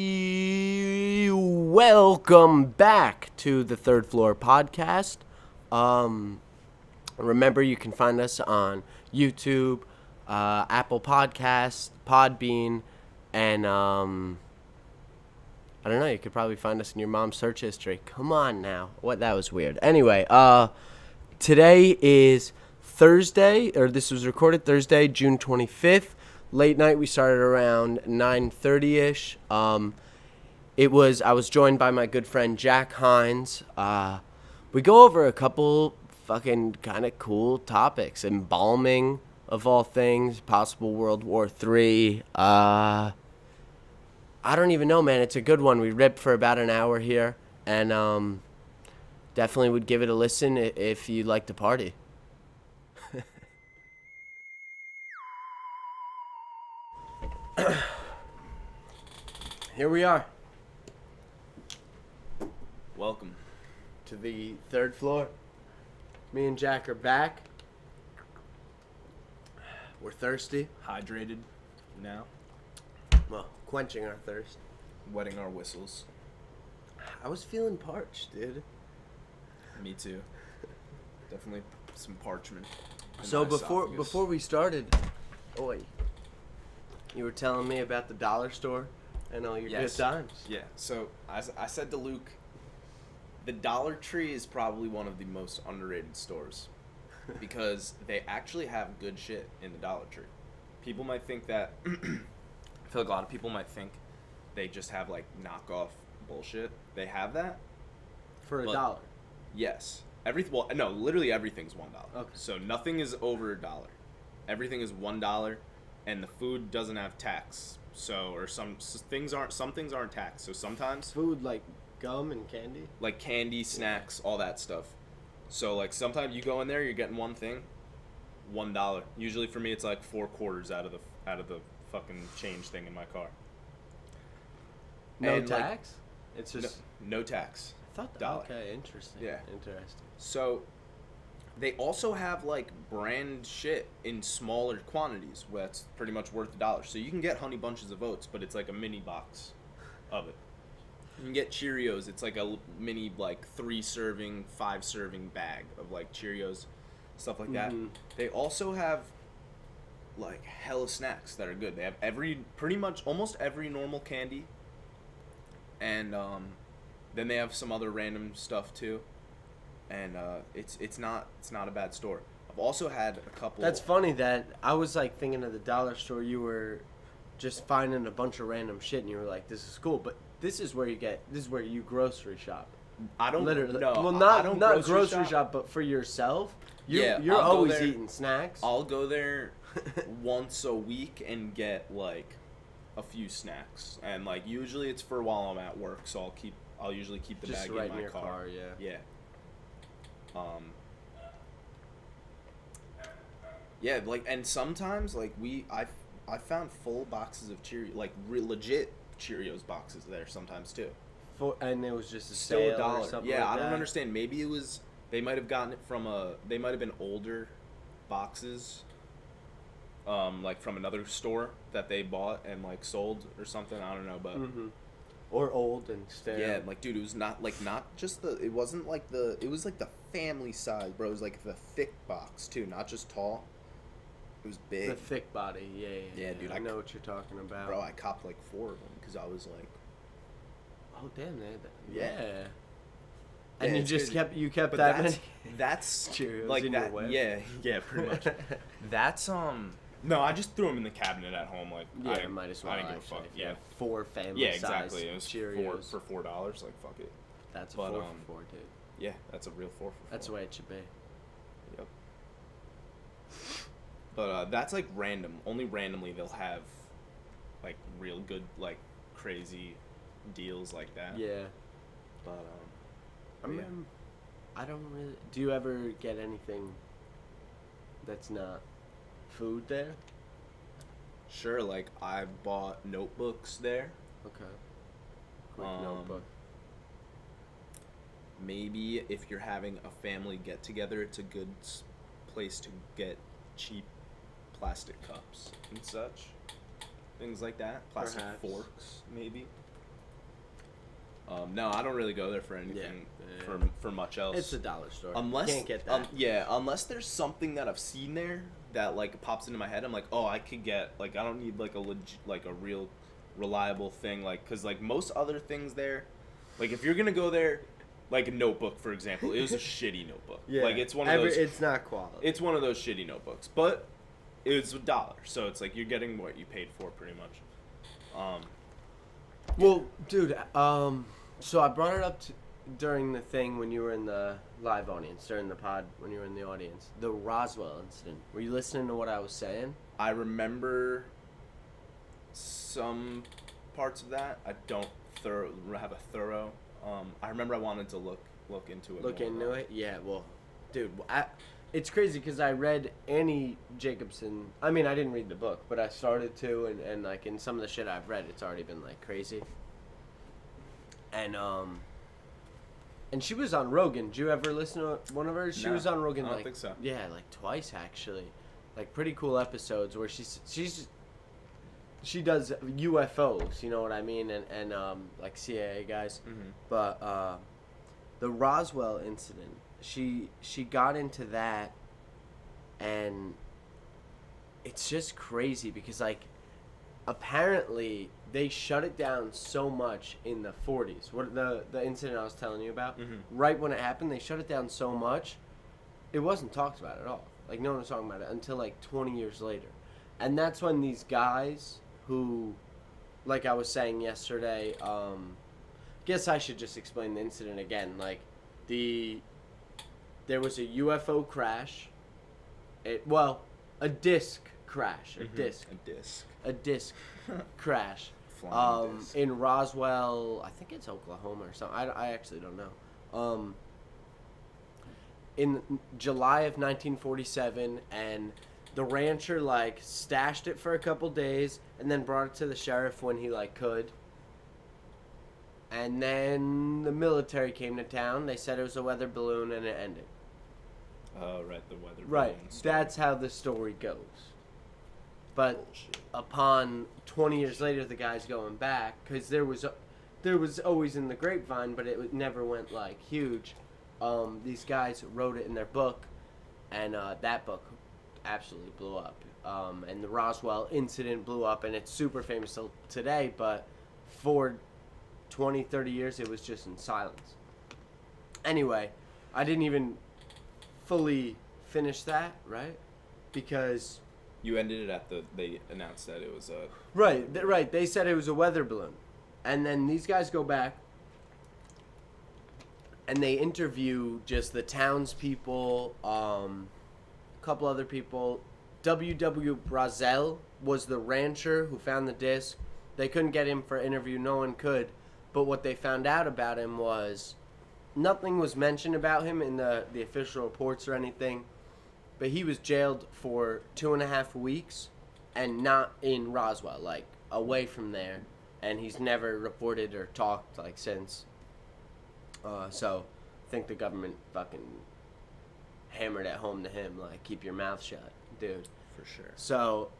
We welcome back to the Third Floor Podcast. Remember, you can find us on YouTube, Apple Podcasts, Podbean, and I don't know. You could probably find us in your mom's search history. Come on now, what? That was weird. Anyway, today is Thursday, or this was recorded Thursday, June 25th. Late night. We started around 9:30ish. I was joined by my good friend Jack Hines. We go over a couple fucking kind of cool topics. Embalming, of all things, possible World War III. I don't even know, man. It's a good one. We ripped for about an hour here, and definitely would give it a listen if you'd like to party. Here we are. Welcome To the third floor. Me and Jack are back. We're thirsty. hydrated now, Well, quenching our thirst. wetting our whistles. I was feeling parched, dude. Me too. Definitely some parchment. in So my before esophagus. we started, you were telling me about the dollar store and all your Yes. good times. Yeah, so I said to Luke, the Dollar Tree is probably one of the most underrated stores because they actually have good shit in the Dollar Tree. People might think that, I feel like a lot of people might think they just have like knockoff bullshit. They have that. For But- $1. Yes. Literally everything's $1. Okay. So nothing is over $1. Everything is $1, and the food doesn't have tax. So, or some things aren't taxed. So sometimes, Food like gum and candy. like candy, snacks, all that stuff. So like sometimes you go in there, you're getting one thing, $1. Usually for me, it's like 4 quarters out of the fucking change thing in my car. No And, like, tax? It's just No tax. I thought that. dollar. Okay, interesting. Yeah. Interesting. So, they also have like brand shit in smaller quantities, where that's pretty much worth $1. So you can get Honey Bunches of Oats, but it's like a mini box of it. You can get Cheerios. It's like a mini like 3-serving, 5-serving bag of like Cheerios, stuff like that. Mhm. They also have like hella snacks that are good. They have pretty much almost every normal candy, and then they have some other random stuff too. And it's not a bad store. I've also had a couple. That's funny that I was like thinking of the dollar store. You were just finding a bunch of random shit, and you were like, "This is cool," but this is where you grocery shop. I don't Literally, know. well, I don't not grocery shop, but for yourself. You're I'll go always there. eating snacks. I'll go there once a week and get like a few snacks, and like usually it's for while I'm at work, so I'll usually keep the just bag right in my your car. Yeah. Yeah. Yeah, like, and sometimes like I found full boxes of Cheerios, like legit Cheerios boxes there sometimes too. And it was just a Still sale or $1. something Yeah, like I don't that. understand. Maybe it was they might have gotten it from they might have been older boxes, like from another store that they bought and like sold or something. I don't know, but Or old and stale. yeah, like dude, it was not just it wasn't like it was like the family size, bro. It was like the thick box too, not just tall. It was big. The thick body. Yeah, dude, I I know what you're talking about. Bro, I copped like 4 of them because I was like, Oh damn, they had that. Yeah. And Yeah, you it's just crazy. kept but that that's many. that's Cheerios like in your that. whip? Yeah, pretty much. That's No, I just threw them in the cabinet at home. Like, Yeah, might as well. I didn't give a actually, fuck. for Yeah, 4 family yeah, size exactly. It was Cheerios. for $4. Like, fuck it. That's a but, 4 for 4, dude. Yeah, that's a real 4 for 4. That's the way it should be. Yep. But that's like random. Only randomly they'll have like real good, like crazy deals like that. Yeah. But I don't really. Do you ever get anything that's not food there? sure. Like I bought notebooks there. Okay. Quick Um, notebook. Maybe if you're having a family get together, it's a good place to get cheap plastic cups and such. Things like that. Plastic Perhaps. forks, maybe. No, I don't really go there for anything for much else. It's a dollar store. Unless you can't get that. Unless there's something that I've seen there that like pops into my head. I'm like, oh, I could get like I don't need like a real reliable thing because like most other things there, like if you're gonna go there, like a notebook for example, it was a shitty notebook. Yeah. Like it's one of those. It's not quality. It's one of those shitty notebooks, but it was $1, so it's like you're getting what you paid for pretty much. Well, dude, so I brought it up during the thing when you were in the live audience, during the pod when you were in the audience. The Roswell incident. Were you listening to what I was saying? I remember some parts of that. I don't have a thorough. I remember I wanted to look into it. Look more into it? Yeah, well, dude, it's crazy because I read Annie Jacobson. I mean, I didn't read the book, but I started to, and like in some of the shit I've read, it's already been like crazy. And she was on Rogan. Did you ever listen to one of hers? She was on Rogan. I don't like, think so. Yeah, like twice actually, like pretty cool episodes where she does UFOs. You know what I mean? And like CIA guys. Mm-hmm. But the Roswell incident, she got into that, and it's just crazy because like apparently they shut it down so much in the 40s. What the incident I was telling you about? Mm-hmm. Right when it happened, they shut it down so much, it wasn't talked about at all. Like no one was talking about it until like 20 years later, and that's when these guys who, like I was saying yesterday, guess I should just explain the incident again. Like there was a UFO crash. A disc crash. A disc crash. Disc. In Roswell, I think it's Oklahoma or something. I actually don't know. In July of 1947, and the rancher like stashed it for a couple days, and then brought it to the sheriff when he like could. And then the military came to town. They said it was a weather balloon, and it ended. Oh, right, the weather. Right, balloon story. that's how the story goes. But Bullshit. upon 20 years later, the guy's going back because there was always in the grapevine, but it never went like huge. These guys wrote it in their book, and that book absolutely blew up. And the Roswell incident blew up, and it's super famous till today. But for 20, 30 years, it was just in silence. Anyway, I didn't even fully finish that, right? Because You ended it at they announced that it was a... Right, they said it was a weather balloon. And then these guys go back, and they interview just the townspeople, a couple other people. WWIII was the rancher who found the disc. They couldn't get him for interview, no one could. But what they found out about him was nothing was mentioned about him in the official reports or anything. But he was jailed for 2.5 weeks, and not in Roswell, like away from there, and he's never reported or talked like since. So, I think the government fucking hammered it home to him, like keep your mouth shut, dude. For sure. So,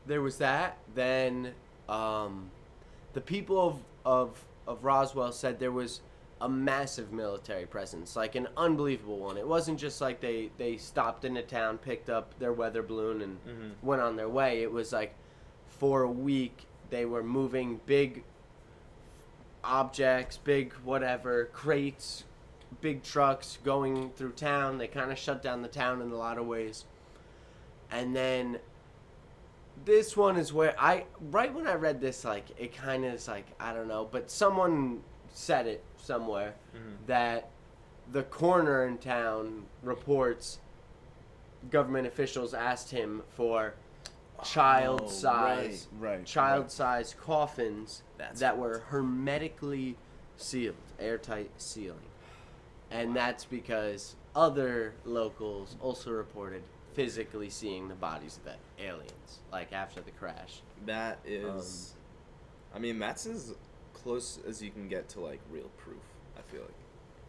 there was that. Then, the people of Roswell said there was a massive military presence, like an unbelievable one. It wasn't just like they stopped in a town, picked up their weather balloon, and went on their way. It was like for a week they were moving big objects, big whatever, crates, big trucks going through town. They kind of shut down the town in a lot of ways. And then this one is where right when I read this, like it kind of is like, I don't know, but someone said it somewhere that the coroner in town reports government officials asked him for child-size coffins that were hermetically sealed, airtight sealing. And that's because other locals also reported physically seeing the bodies of the aliens, like after the crash. That is, I mean, that's as close as you can get to like real proof, I feel like.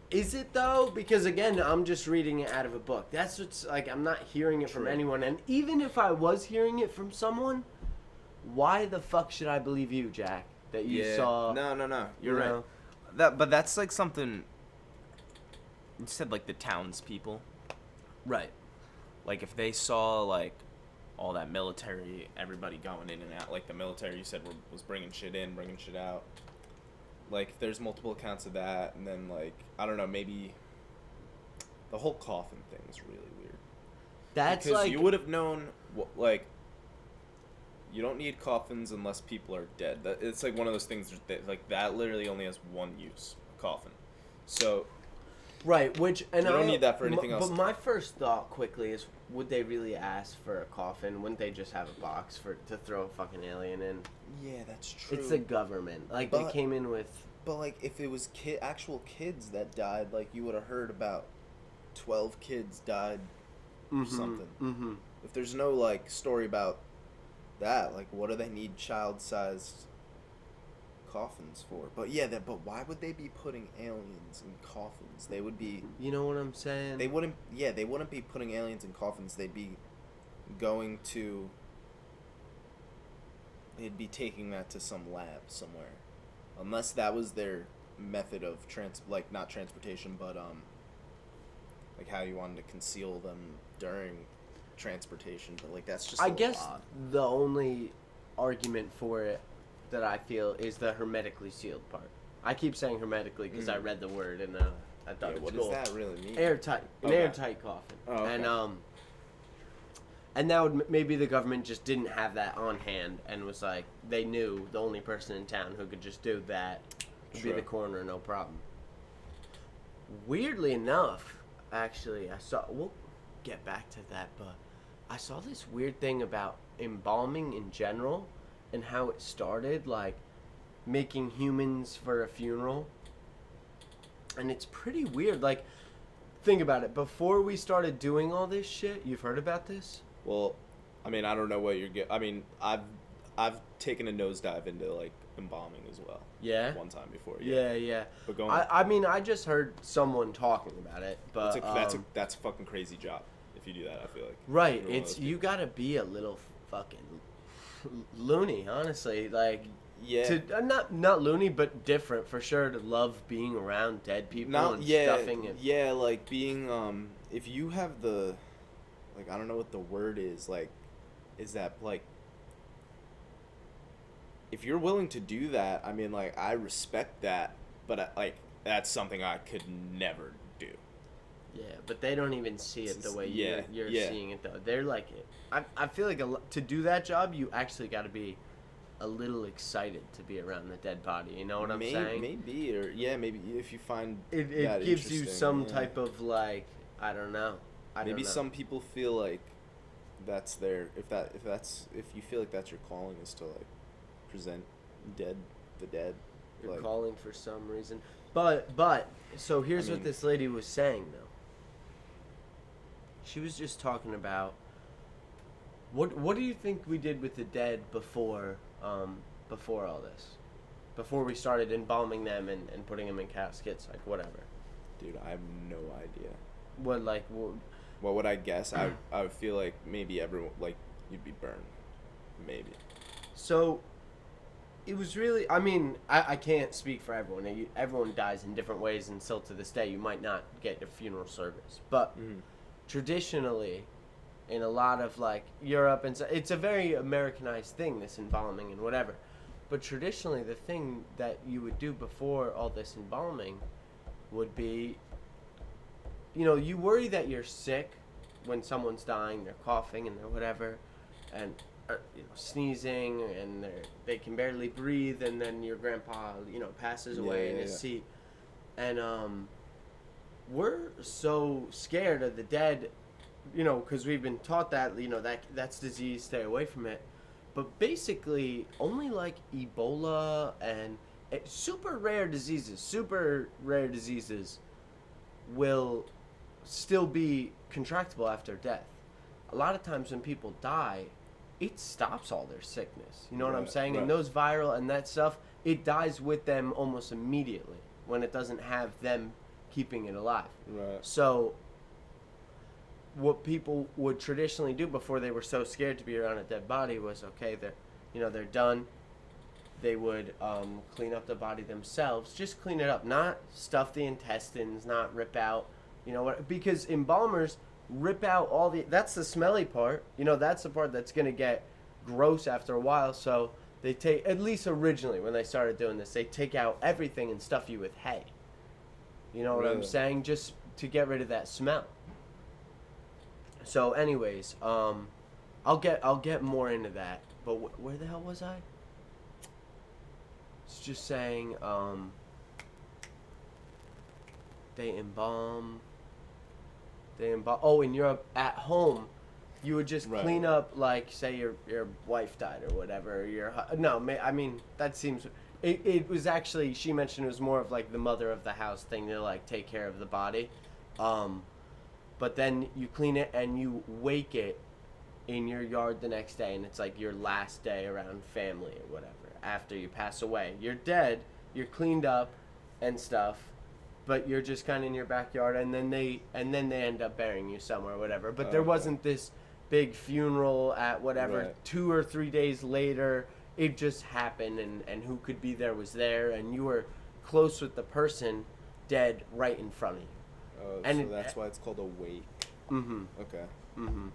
Is it though? Because again, I'm just reading it out of a book. That's what's like. I'm not hearing it from True. anyone. And even if I was hearing it from someone, why the fuck should I believe you, Jack? That you saw? No. You're you right. know? But that's like something. You said like the townspeople. Right. Like if they saw like all that military, everybody going in and out. Like the military, you said was bringing shit in, bringing shit out. Like if there's multiple accounts of that, and then like I don't know, maybe the whole coffin thing is really weird. That's because like you would have known like. You don't need coffins unless people are dead. It's like one of those things that, like that literally only has one use, a coffin. So right, which and you don't need that for anything else. But my first thought quickly is, would they really ask for a coffin? Wouldn't they just have a box to throw a fucking alien in? Yeah, that's true. It's the government. Like But- they came in with. But like if it was actual kids that died, like you would have heard about 12 kids died or something. Mm-hmm. If there's no like story about that, like what do they need child-sized coffins for? But yeah, but why would they be putting aliens in coffins? They would be. You know what I'm saying? They wouldn't. Yeah, they wouldn't be putting aliens in coffins. They'd be going to. They'd be taking that to some lab somewhere, unless that was their method of not transportation, but like how you wanted to conceal them during transportation. But like that's just. I guess odd. the only argument for it that I feel is the hermetically sealed part. I keep saying hermetically because I read the word and I thought it was what cool. does that really mean? Airtight, an Okay. airtight coffin. Oh, okay. And that would maybe the government just didn't have that on hand and was like they knew the only person in town who could just do that would be True. the coroner, no problem. Weirdly enough, actually, we'll get back to that, but I saw this weird thing about embalming in general and how it started, like making humans for a funeral. And it's pretty weird. Like, think about it. Before we started doing all this shit, you've heard about this? Well, I mean, I don't know what you're getting. I mean, I've taken a nosedive into like embalming as well. Yeah. One time before. Yeah. But going. I mean, I just heard someone talking about it, but That's a fucking crazy job if you do that. I feel like. right. You're one of It's those you people. gotta be a little fucking loony, honestly. Like, Yeah. to not loony, but different for sure. To love being around dead people and stuffing it. Yeah, like being if you have the, like I don't know what the word is, like, is that like. If you're willing to do that, I mean, like, I respect that, but, like, that's something I could never do. Yeah, but they don't even see it the way Yeah, you're yeah. seeing it, though. They're like, I feel like to do that job, you actually got to be a little excited to be around the dead body. You know what I'm saying? Maybe, or, maybe if you find It that gives you interesting, some yeah. type of, like, I don't know. Maybe some people feel like that's their, if you feel like that's your calling is to, like, present the dead. You're like, calling for some reason. But, so here's what this lady was saying, though. She was just talking about, what do you think we did with the dead before all this? Before we started embalming them and putting them in caskets, like, whatever. dude, I have no idea. What would I guess? I would feel like maybe everyone, like, you'd be burned. Maybe. So, it was really, I mean, I can't speak for everyone. Everyone dies in different ways, and still to this day, you might not get a funeral service. But traditionally, in a lot of, like, Europe, and so, it's a very Americanized thing, this embalming and whatever. But traditionally, the thing that you would do before all this embalming would be, you know, you worry that you're sick when someone's dying, they're coughing and they're whatever, and sneezing, and they can barely breathe, and then your grandpa, passes away in his seat. And we're so scared of the dead, because we've been taught that, that's disease, stay away from it. But basically, only like Ebola and super rare diseases will still be contractable after death. A lot of times when people die, it stops all their sickness. You know what I'm saying? Right. And those viral and that stuff, it dies with them almost immediately when it doesn't have them keeping it alive. Right. So what people would traditionally do before they were so scared to be around a dead body was, okay, they're done. They would clean up the body themselves, just clean it up, not stuff the intestines, not rip out, because embalmers rip out that's the smelly part. That's the part that's going to get gross after a while. So they take, at least originally when they started doing this, they take out everything and stuff you with hay. You know what I'm saying? Just to get rid of that smell. So anyways, I'll get more into that. But where the hell was I? It's just saying, they embalm. Oh, and you're at home, you would just clean up, like, say your wife died or whatever. That seems. It was actually, she mentioned it was more of like the mother of the house thing to like take care of the body. But then you clean it and you wake it in your yard the next day, and it's like your last day around family or whatever. After you pass away, you're dead, you're cleaned up and stuff, but you're just kind of in your backyard, and then they end up burying you somewhere or whatever. But there wasn't this big funeral at whatever. Right. 2 or 3 days later, it just happened, and who could be there was there, and you were close with the person dead right in front of you. And so that's why it's called a wake. Mm-hmm. Okay. Mm-hmm.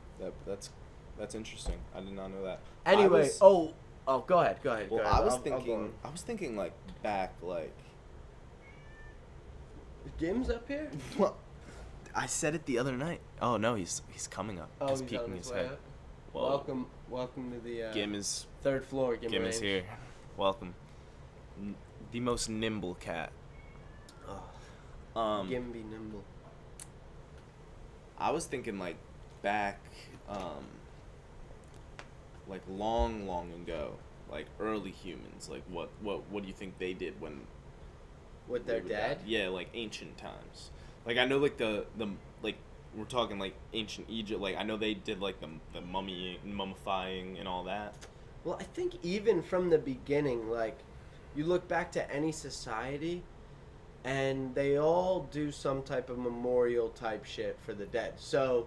That's interesting. I did not know that. Anyway, go ahead. Well, I was thinking like back like. Gim's up here? Well, I said it the other night. Oh no, he's coming up. Oh, he's peeking his head. Welcome to the Gim is third floor. Gim is here. Welcome. The most nimble cat. Gim be nimble. I was thinking like back, like long ago, like early humans. Like what do you think they did when? With their dad? Yeah, like ancient times. Like I know like the like we're talking like ancient Egypt. Like I know they did like the mummifying and all that. Well, I think even from the beginning, like you look back to any society, and they all do some type of memorial type shit for the dead. So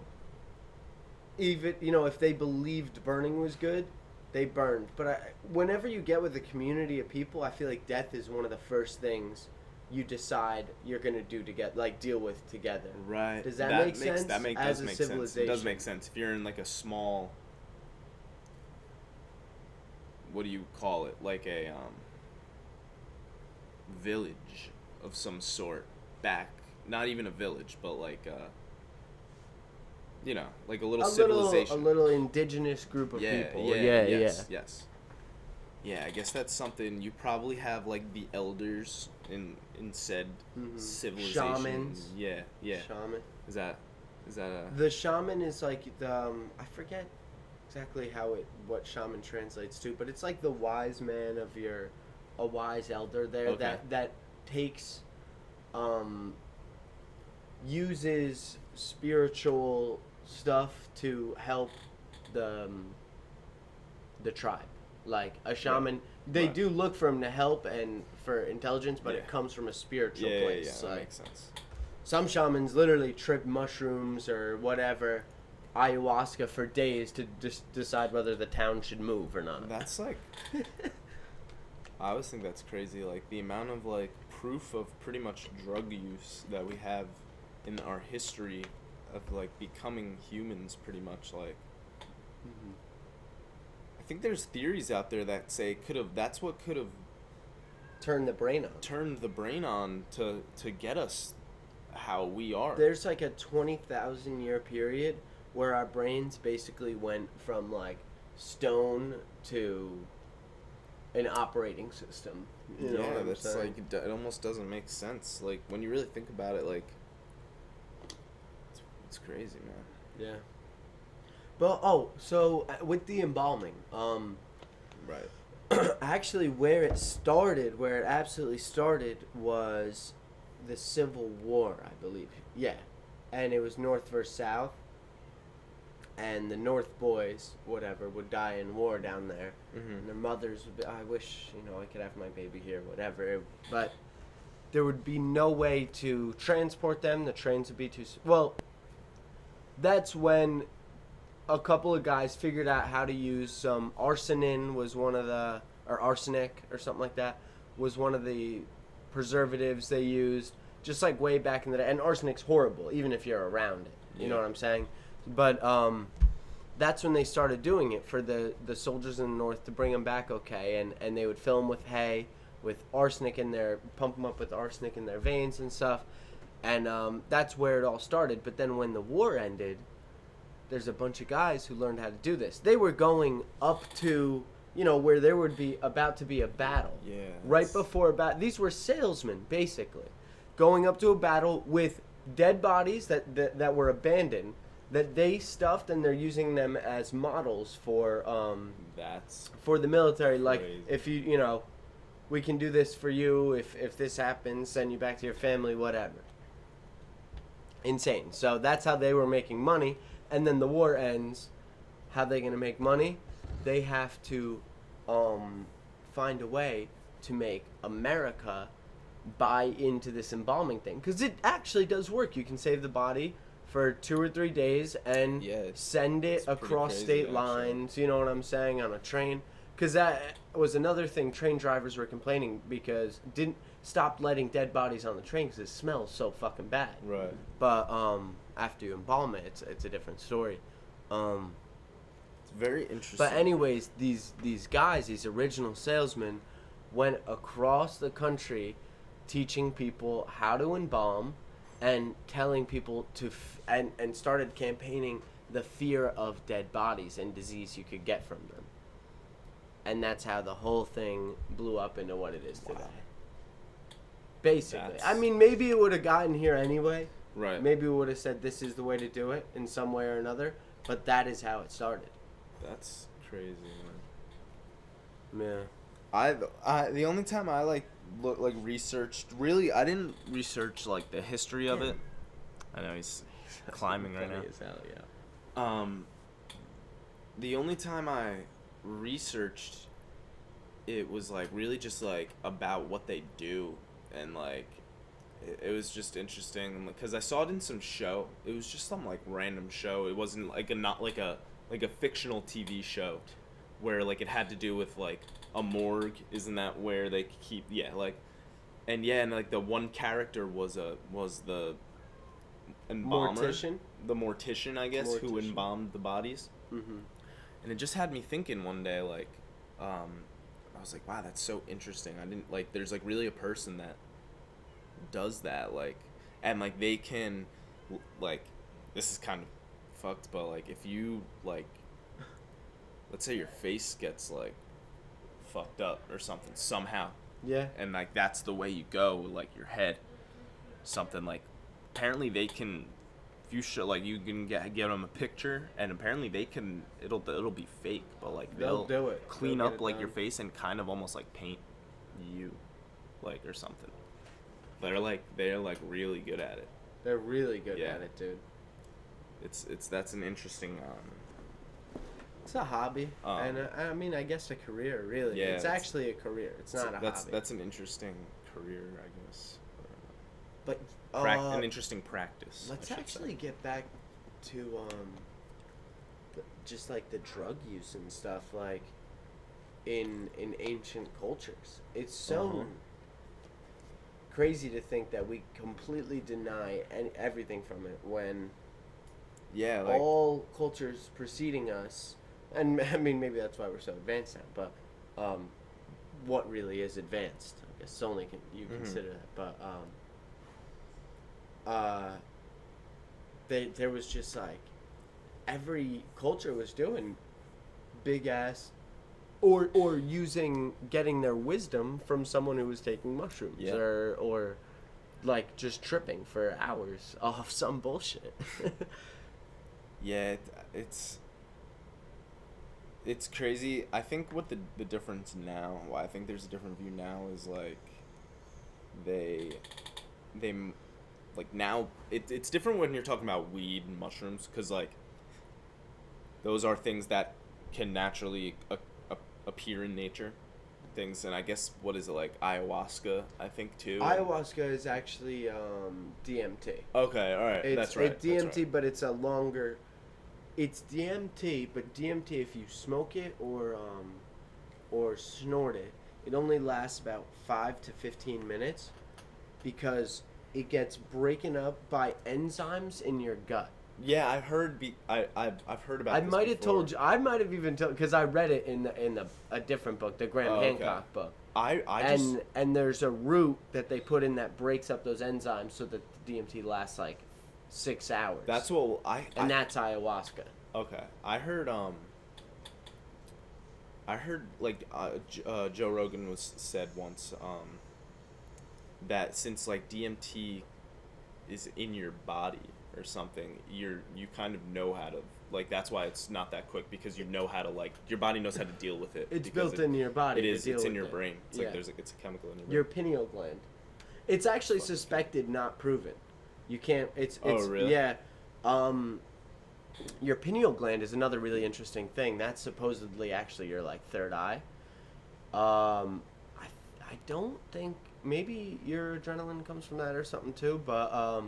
even if they believed burning was good, they burned. But whenever you get with a community of people, I feel like death is one of the first things you decide you're gonna do to get deal with together. Right. Does that make sense? Does make sense. It does make sense. If you're in like a small, what do you call it? Like a village of some sort. Back, not even a village, but like like a little civilization. A little indigenous group of people. Yes. Yeah, I guess that's something you probably have like the elders in said civilization. Shamans. Yeah. Shaman. Is that The shaman is like the I forget exactly what shaman translates to, but it's like the wise man of a wise elder there. Okay. that takes uses spiritual stuff to help the tribe. Like a shaman, they do look for him to help and for intelligence, but it comes from a spiritual place. Yeah, that makes sense. Some shamans literally trip mushrooms or whatever, ayahuasca for days to just decide whether the town should move or not. That's like, I always think that's crazy. Like the amount of like proof of pretty much drug use that we have in our history of like becoming humans, pretty much like. Mm-hmm. I think there's theories out there that say that's what could have turned the brain on to get us how we are. There's like a 20,000 year period where our brains basically went from like stone to an operating system. You know what I'm saying? Like it almost doesn't make sense. Like when you really think about it, like it's crazy, man. Yeah. But so with the embalming, right. Actually, where it absolutely started was the Civil War, I believe. Yeah, and it was North versus South, and the North boys, whatever, would die in war down there, and their mothers would be, I wish I could have my baby here, whatever. But there would be no way to transport them. The trains would be too... Well, that's when a couple of guys figured out how to use some arsenin was one of the... Or arsenic or something like that was one of the preservatives they used. Just like way back in the day. And arsenic's horrible, even if you're around it. You know what I'm saying? But that's when they started doing it for the soldiers in the North to bring them back okay. And they would fill them with hay, with arsenic in their... Pump them up with arsenic in their veins and stuff. And that's where it all started. But then when the war ended, there's a bunch of guys who learned how to do this. They were going up to... where there would be about to be a battle. Yeah. Right before a battle. These were salesmen, basically. Going up to a battle with dead bodies that were abandoned, that they stuffed, and they're using them as models for for the military. Like, crazy. if we can do this for you. If this happens, send you back to your family, whatever. Insane. So that's how they were making money. And then the war ends. How are they going to make money? They have to find a way to make America buy into this embalming thing. Because it actually does work. You can save the body for 2 or 3 days and send it across state lines, you know what I'm saying, on a train. Because that was another thing train drivers were complaining because didn't stop letting dead bodies on the train because it smells so fucking bad. Right. But after you embalm it, it's a different story. Very interesting. But anyways, these guys, these original salesmen, went across the country teaching people how to embalm and telling people to and started campaigning the fear of dead bodies and disease you could get from them. And that's how the whole thing blew up into what it is today. Basically. I mean, maybe it would have gotten here anyway. Right. Maybe we would have said this is the way to do it in some way or another, but that is how it started. That's crazy, man. Yeah. I the only time I researched, really, I didn't research the history of it. I know he's climbing right now. As hell, yeah. The only time I researched it was really just about what they do, and it was just interesting because I saw it in some show. It was just some random show. It wasn't a fictional TV show where it had to do with a morgue. Isn't that where they keep and the one character was the embalmer, the mortician, I guess, who embalmed the bodies. Mm-hmm. And it just had me thinking one day I was like, wow, that's so interesting. I didn't there's really a person that does that and they can this is kind of fucked, but if you let's say your face gets fucked up or something somehow, and that's the way you go, your head, something apparently they can, if you show you can get them a picture, and apparently they can, it'll be fake, but they'll do it, clean up your face and kind of almost paint you or something. They're really good at it. They're really good at it, dude. That's an interesting it's a hobby, and I mean, I guess a career, really. Yeah, it's actually a career. It's not a hobby. That's an interesting career, I guess. But an interesting practice. Let's actually get back to just the drug use and stuff in ancient cultures. It's so crazy to think that we completely deny everything from it when all cultures preceding us, and I mean maybe that's why we're so advanced now, but what really is advanced? I guess only you consider that, but there was just every culture was doing big ass or getting their wisdom from someone who was taking mushrooms or just tripping for hours off some bullshit. Yeah, it's crazy. I think what the difference now, why I think there's a different view now is they now it's different when you're talking about weed and mushrooms, because those are things that can naturally appear in nature, things, and I guess what is it like ayahuasca? I think too. Ayahuasca is actually DMT. Okay, all right, that's right. It's DMT, that's right. but it's a longer. It's DMT, but DMT if you smoke it or snort it, it only lasts about 5 to 15 minutes, because it gets broken up by enzymes in your gut. Yeah, I've heard. I've heard about. I this might have before. told you. I might have even told, because I read it in a different book, the Graham Hancock book. And there's a root that they put in that breaks up those enzymes so that the DMT lasts like 6 hours. That's what that's ayahuasca. Okay, I heard like Joe Rogan said once that since like DMT is in your body or something, you kind of know how to, like, that's why it's not that quick, because you know how to, like, your body knows how to deal with it. It's built into your body. It is. It's in your brain. It's like it's a chemical in your brain. Your pineal gland. It's actually suspected, not proven. You can't. It's. Oh, really? Yeah. Your pineal gland is another really interesting thing. That's supposedly actually your like third eye. I don't think, maybe your adrenaline comes from that or something too, but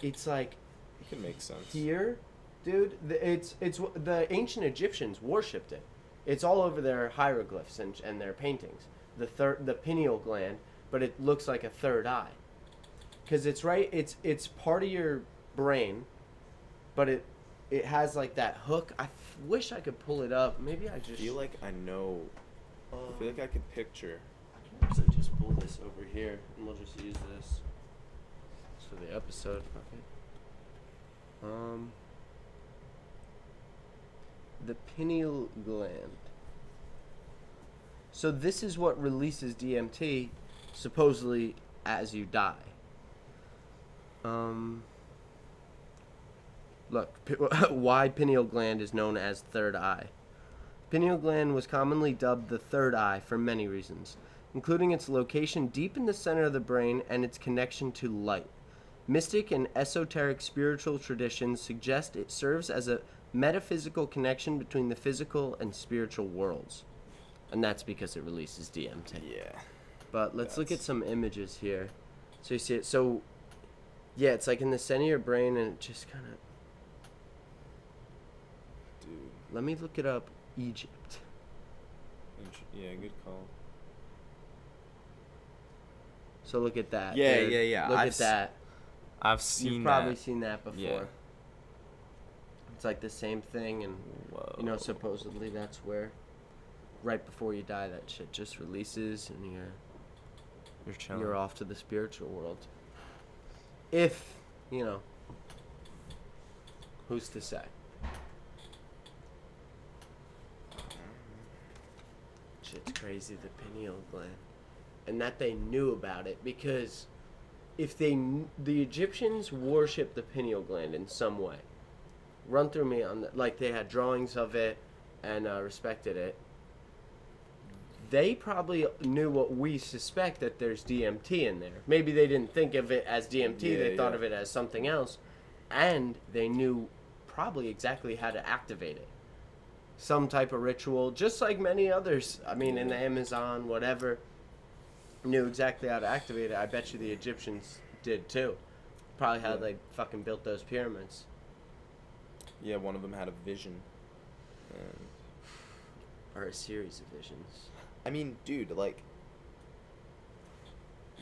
it's like, it can make sense here, dude. It's the ancient Egyptians worshipped it. It's all over their hieroglyphs and their paintings. The pineal gland, but it looks like a third eye, because it's right. It's part of your brain, but it has like that hook. I wish I could pull it up. Maybe I just feel like I know. I feel like I could picture. I can actually just pull this over here, and we'll just use this for the episode. Okay. The pineal gland. So this is what releases DMT, supposedly, as you die. Look, why pineal gland is known as third eye. Pineal gland was commonly dubbed the third eye for many reasons, including its location deep in the center of the brain and its connection to light. Mystic and esoteric spiritual traditions suggest it serves as a metaphysical connection between the physical and spiritual worlds. And that's because it releases DMT. Yeah. But let's look at some images here. So you see it. So, yeah, it's like in the center of your brain, and it just kind of... Dude. Let me look it up. Egypt. Yeah, good call. So look at that. Yeah, dude. yeah. Look at that. I've seen You've probably seen that before. Yeah. It's like the same thing, and Whoa. you know, supposedly that's where, right before you die, that shit just releases, and You're chilling. you're off to the spiritual world. If, you know, who's to say? Shit's crazy, the pineal gland. And that they knew about it, because if the Egyptians worshipped the pineal gland in some way, run through me on like they had drawings of it and respected it, they probably knew what we suspect, that there's DMT in there. Maybe they didn't think of it as DMT, they thought of it as something else, and they knew probably exactly how to activate it. Some type of ritual, just like many others. I mean, in the Amazon, whatever, knew exactly how to activate it. I bet you the Egyptians did too. Probably how they fucking built those pyramids. Yeah, one of them had a vision. Or a series of visions. I mean, dude, like,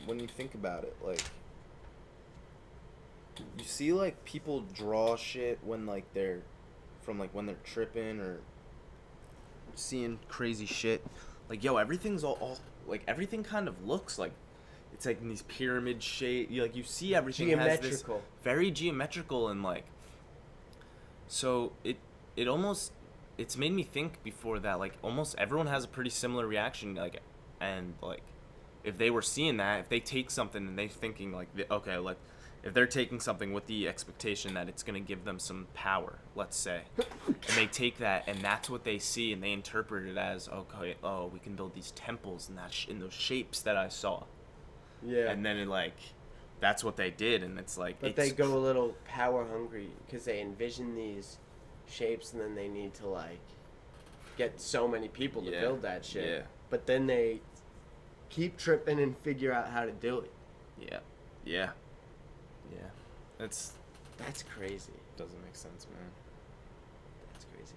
when you think about it, like, you see, like, people draw shit when, like, they're, from, like, when they're tripping or seeing crazy shit. Like, yo, everything's all like, everything kind of looks like, it's, like, in these pyramid shape. Like, you see everything has this very geometrical, and, like, so it almost, it's made me think before that, like, almost everyone has a pretty similar reaction, like, and, like, if they were seeing that, if they take something and they're thinking, like, okay, like, if they're taking something with the expectation that it's going to give them some power, let's say, and they take that and that's what they see and they interpret it as, okay, oh, we can build these temples in that in those shapes that I saw. Yeah. And then it, like, that's what they did, and it's like, but they go a little power hungry because they envision these shapes, and then they need to, like, get so many people to build that shit. Yeah. but then they keep tripping and figure out how to do it. Yeah. That's crazy. doesn't make sense, man. That's crazy.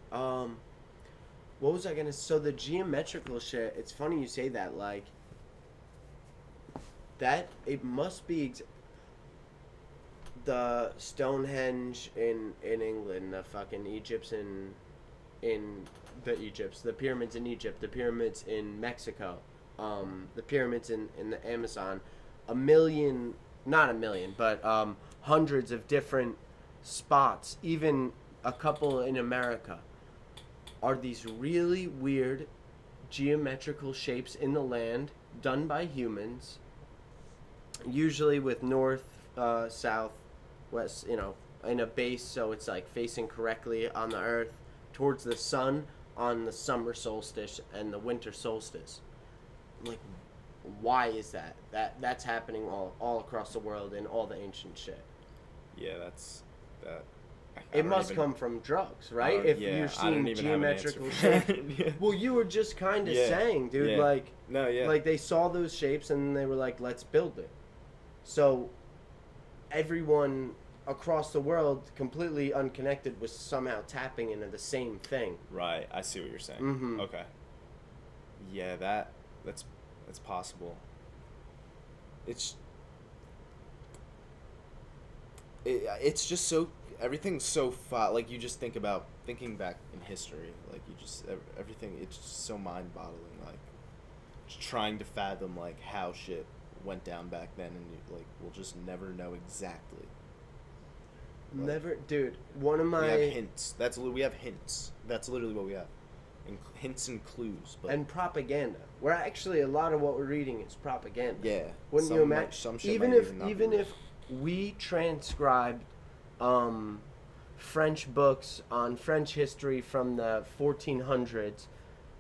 What was I gonna? So the geometrical shit. It's funny you say that. Like that. It must be the Stonehenge in England. The fucking Egypts in the pyramids in Egypt. The pyramids in Mexico. The pyramids in the Amazon. Not a million, but hundreds of different spots. Even a couple in America. Are these really weird geometrical shapes in the land done by humans, usually with north, south, west, in a base, so it's like facing correctly on the earth towards the sun on the summer solstice and the winter solstice. Like, why is that? That's happening all across the world in all the ancient shit. Yeah, that's that. It must come from drugs, right? If you're seeing geometrical shapes. Yeah. Well, you were just kind of saying, dude, yeah. like, No, yeah. like they saw those shapes and they were like, let's build it. So everyone across the world, completely unconnected, was somehow tapping into the same thing. Right, I see what you're saying. Mm-hmm. Okay. Yeah, that's possible. It's just so, everything's so like you just thinking back in history, like you just everything, it's just so mind-boggling, like just trying to fathom like how shit went down back then, and we'll just never know exactly. Never, dude. One of my we have hints. We have hints. That's literally what we have. Hints and clues, but and propaganda. We're actually, a lot of what we're reading is propaganda. Yeah. Wouldn't you imagine? Some shit even might if even if we transcribed French books on French history from the 1400s,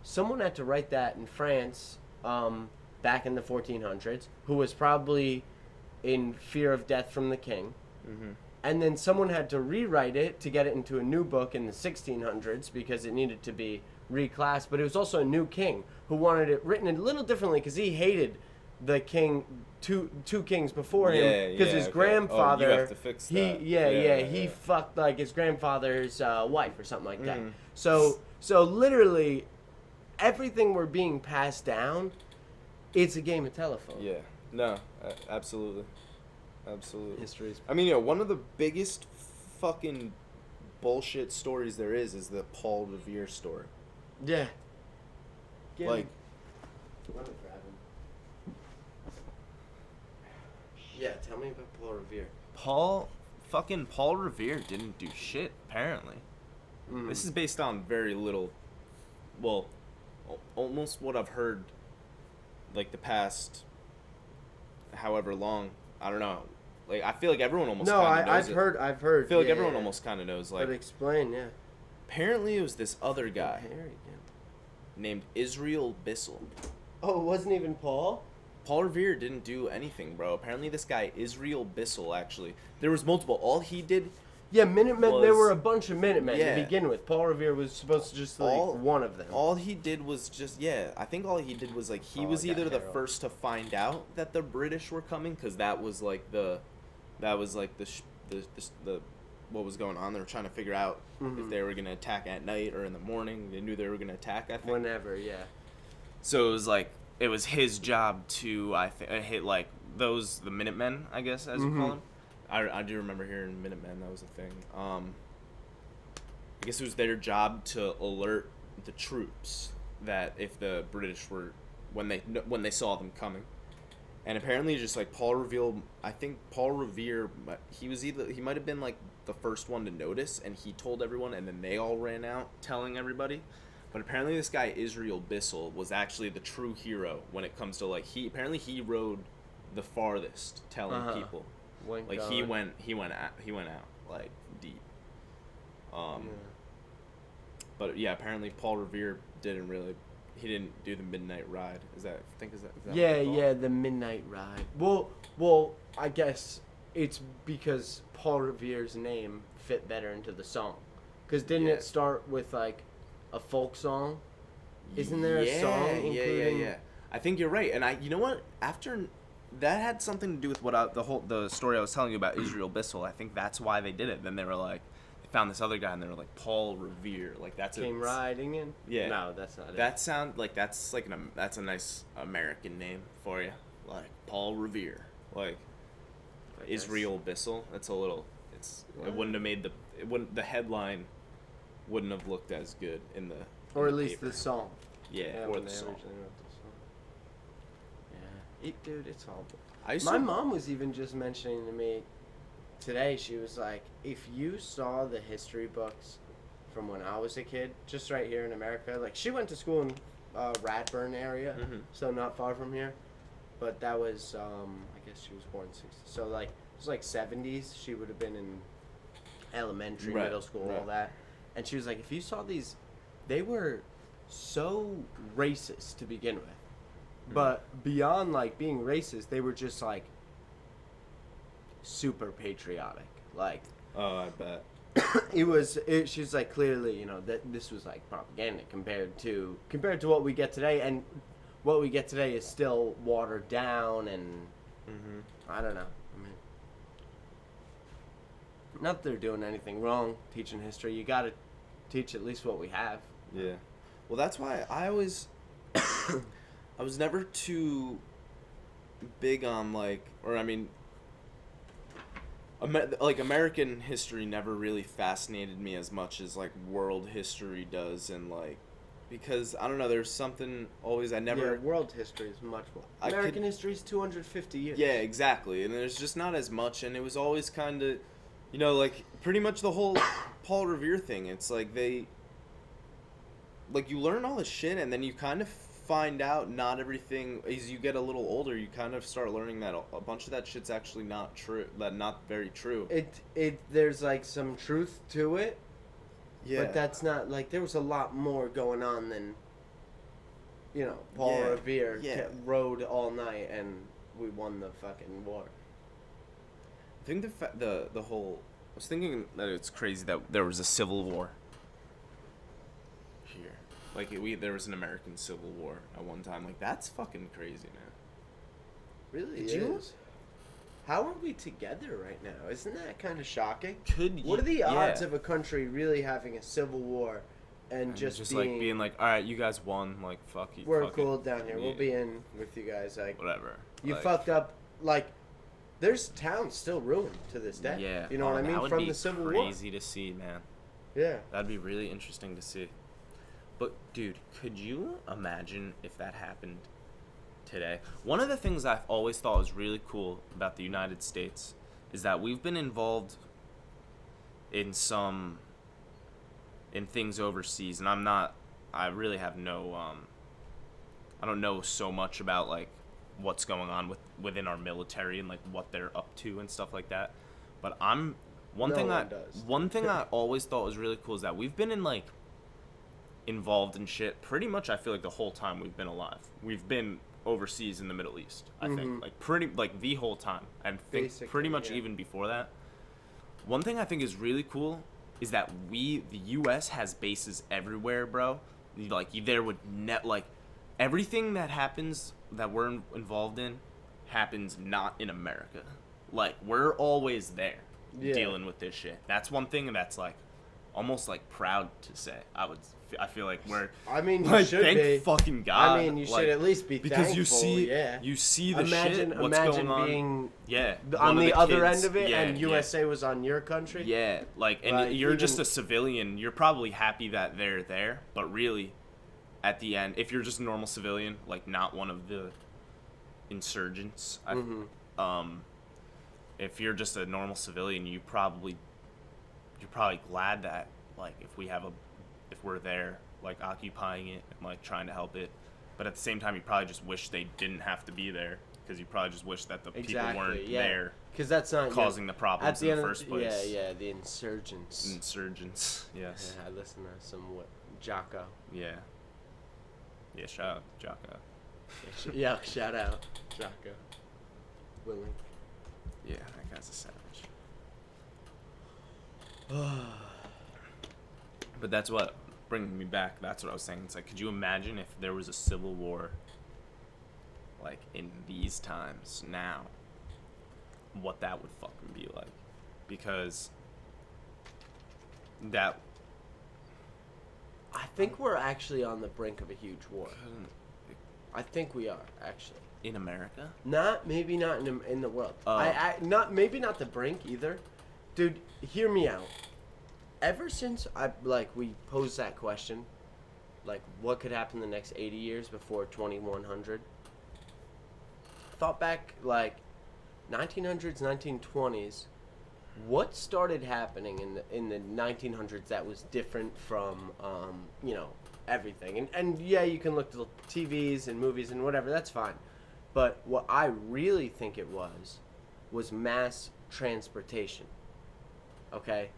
someone had to write that in France back in the 1400s, who was probably in fear of death from the king. Mm-hmm. And then someone had to rewrite it to get it into a new book in the 1600s because it needed to be reclassed. But it was also a new king who wanted it written a little differently because he hated the king, two kings before him, because his grandfather. Oh, you have to fix that. He fucked like his grandfather's wife or something like that. So literally, everything we're being passed down, it's a game of telephone. Yeah. No. Absolutely. Absolutely. History's. I mean, one of the biggest fucking bullshit stories there is the Paul Revere story. Yeah. Like. Let me grab him. Yeah, tell me about Paul Revere. Paul Revere didn't do shit, apparently. This is based on very little, well, almost what I've heard, like, the past however long, I don't know. Like, I feel like everyone almost kind of knows I've heard. I feel like everyone almost kind of knows, like. But explain, yeah. Apparently it was this other guy named Israel Bissell. Oh, it wasn't even Paul? Paul Revere didn't do anything, bro. Apparently this guy, Israel Bissell, actually. There was multiple. All he did... Yeah, Minutemen, there were a bunch of Minutemen to begin with. Paul Revere was supposed to just, one of them. All he did was just, I think all he did was, like, he was either the first to find out that the British were coming, because that was, like, the what was going on. They were trying to figure out if they were going to attack at night or in the morning. They knew they were going to attack, I think. Whenever, yeah. So it was, like, it was his job to, hit, like, the Minutemen, I guess, as you call them. I do remember hearing Minutemen, that was a thing. I guess it was their job to alert the troops that if the British were, when they saw them coming. And apparently just like Paul Revere, he might have been like the first one to notice, and he told everyone, and then they all ran out telling everybody. But apparently this guy Israel Bissell was actually the true hero when it comes to like he rode the farthest telling people. He went out like deep. But yeah, apparently Paul Revere didn't do the midnight ride. Is that the midnight ride. Well, I guess it's because Paul Revere's name fit better into the song. Because didn't it start with like a folk song? Isn't there a song including... Yeah. I think you're right. And you know what? After that had something to do with what the story I was telling you about Israel Bissell. I think that's why they did it. Then they were like, they found this other guy and they were like, Paul Revere. Like that's Came riding in? Yeah. No, that's not it. That's a nice American name for you. Like Paul Revere. Like Israel Bissell. That's a little. It wouldn't have made the headline wouldn't have looked as good in the. Or in at the least paper. the song. Yeah, or the song. Yeah. Dude, it's all. My mom was even just mentioning to me today, she was like, if you saw the history books from when I was a kid, just right here in America, like she went to school in Radburn area, so not far from here. But that was, I guess she was born in 60s. So, like, it was like 70s. She would have been in elementary, middle school, all that. And she was like, if you saw these, they were so racist to begin with. But beyond, like, being racist, they were just, like, super patriotic. Like... Oh, I bet. She was like, clearly, you know, that this was, like, propaganda compared to what we get today. And what we get today is still watered down and... I don't know. I mean... Not that they're doing anything wrong teaching history. You gotta teach at least what we have. Yeah. Well, that's why I always... I was never too big on, like... Or, I mean... like, American history never really fascinated me as much as, like, world history does. And, like... Because, I don't know, there's something always... Yeah, world history is much more... American history is 250 years. Yeah, exactly. And there's just not as much. And it was always kind of... You know, like, pretty much the whole Paul Revere thing. It's like they... Like, you learn all this shit, and then you kind of find out not everything... As you get a little older, you kind of start learning that a bunch of that shit's actually not true. That not very true. There's, like, some truth to it. Yeah. But that's not... Like, there was a lot more going on than... You know, Paul Revere rode all night, and we won the fucking war. I think the whole... I was thinking that it's crazy that there was a civil war here. Like, there was an American Civil War at one time. Like, that's fucking crazy, man. Really is. How are we together right now? Isn't that kind of shocking? What are the odds of a country really having a civil war and just being... like, being like, all right, you guys won. Like, fuck you. We're cool down here. We'll be in with you guys. Like, whatever. You fucked up. Like, there's towns still ruined to this day. Yeah. You know what I mean? From the Civil War. Crazy to see, man. Yeah. That'd be really interesting to see. But, dude, could you imagine if that happened today? One of the things I've always thought was really cool about the United States is that we've been involved in things overseas, and I really have no, I don't know so much about, like, what's going on within our military and, like, what they're up to and stuff like that. But one thing I always thought was really cool is that we've been involved in shit pretty much, I feel like, the whole time we've been alive. We've been overseas in the Middle East, I think. Like, the whole time. I think pretty much even before that. One thing I think is really cool is that the U.S. has bases everywhere, bro. Like, there would everything that happens that we're involved in happens not in America. Like, we're always there dealing with this shit. That's one thing that's, like, almost, like, proud to say. I feel like we're... I mean, you like, should thank be. fucking God. I mean, you should at least be because thankful. you see the shit, what's going on. Being on the other kids, end of it, and USA was on your country. Yeah, like, and you're just a civilian. You're probably happy that they're there, but really, at the end, if you're just a normal civilian, like, not one of the insurgents, if you're just a normal civilian, you're probably glad that, like, if we're there, like, occupying it and, like, trying to help it. But at the same time, you probably just wish they didn't have to be there, because you probably just wish that the people weren't there. Because that's not causing the problems in the first place. Yeah, the insurgents. Yes. Yeah, I listen to some Jocko. Yeah. Yeah, shout out Jocko. Yeah, shout out Jocko. Willing. Yeah, that guy's a savage. But that's what bringing me back. That's what I was saying. It's like, could you imagine if there was a civil war, like, in these times now, what that would fucking be like? Because that... I think we're actually on the brink of a huge war. I think we are, actually. In America? Maybe not in the world. Maybe not the brink either. Dude, hear me out. Ever since we posed that question, like, what could happen the next 80 years before 2100? Thought back, like, 1900s, 1920s. What started happening in the 1900s that was different from, everything? And yeah, you can look to TVs and movies and whatever, that's fine. But what I really think it was mass transportation. Okay?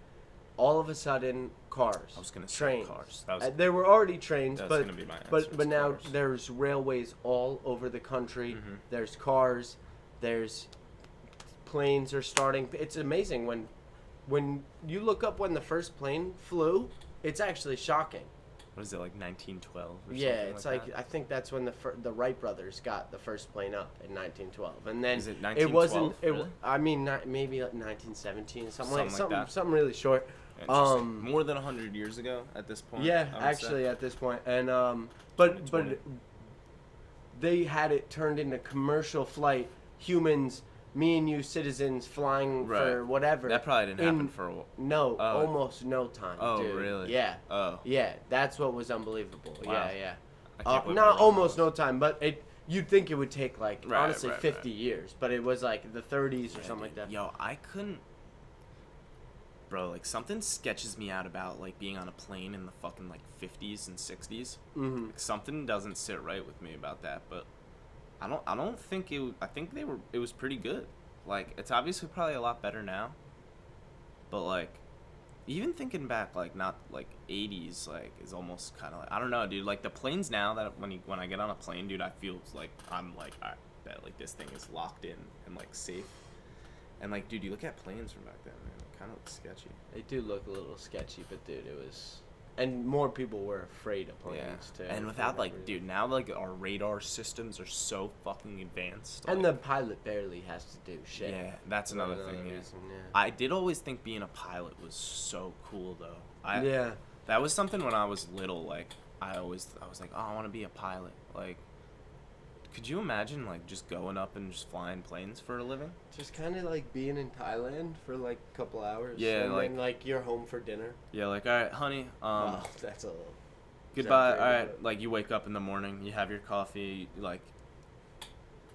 All of a sudden, cars. I was going to say trains. cars. There were already trains, that's but gonna be my answer, but now cars. there's railways all over the country. Mm-hmm. There's cars. There's planes are starting. It's amazing when you look up when the first plane flew. It's actually shocking. What is it, like 1912 or Yeah, something it's like that? I think that's when the Wright brothers got the first plane up in 1912, and then Is it it wasn't. 1912, really? I mean, maybe like 1917, something like that. Something really short. More than 100 years ago at this point. Yeah, actually at this point, and but they had it turned into commercial flight. Humans, me and you, citizens, flying for whatever. That probably didn't happen for a while. No, almost no time. Oh, dude. really? Yeah. Oh. Yeah, that's what was unbelievable. Wow. Yeah. Not almost no time, but you'd think it would take honestly 50 right. years, but it was like the 30s or something like that. Yo, I couldn't. Bro, like, something sketches me out about, like, being on a plane in the fucking, like, 50s and 60s. Mm-hmm. Like, something doesn't sit right with me about that, but I don't think I think it was pretty good. Like, it's obviously probably a lot better now, but, like, even thinking back, like, not, like, 80s, like, is almost kind of, like, I don't know, dude, like, the planes now, that when I get on a plane, dude, I feel, like, I'm, like, I bet, like, this thing is locked in and, like, safe. And, like, dude, you look at planes from back then, man, it kind of looks sketchy. They do look a little sketchy, but, dude, it was... And more people were afraid of planes, too. And without, like, dude, now, like, our radar systems are so fucking advanced. And like, the pilot barely has to do shit. Yeah, that's another thing, yeah. Reason, yeah. I did always think being a pilot was so cool, though. Yeah. That was something when I was little, like, I was like, oh, I want to be a pilot. Like, could you imagine, like, just going up and just flying planes for a living? Just kind of like being in Thailand for, like, a couple hours. Yeah, and like... then, like, you're home for dinner. Yeah, like, all right, honey, that's a little... goodbye, all right, like, you wake up in the morning, you have your coffee, like,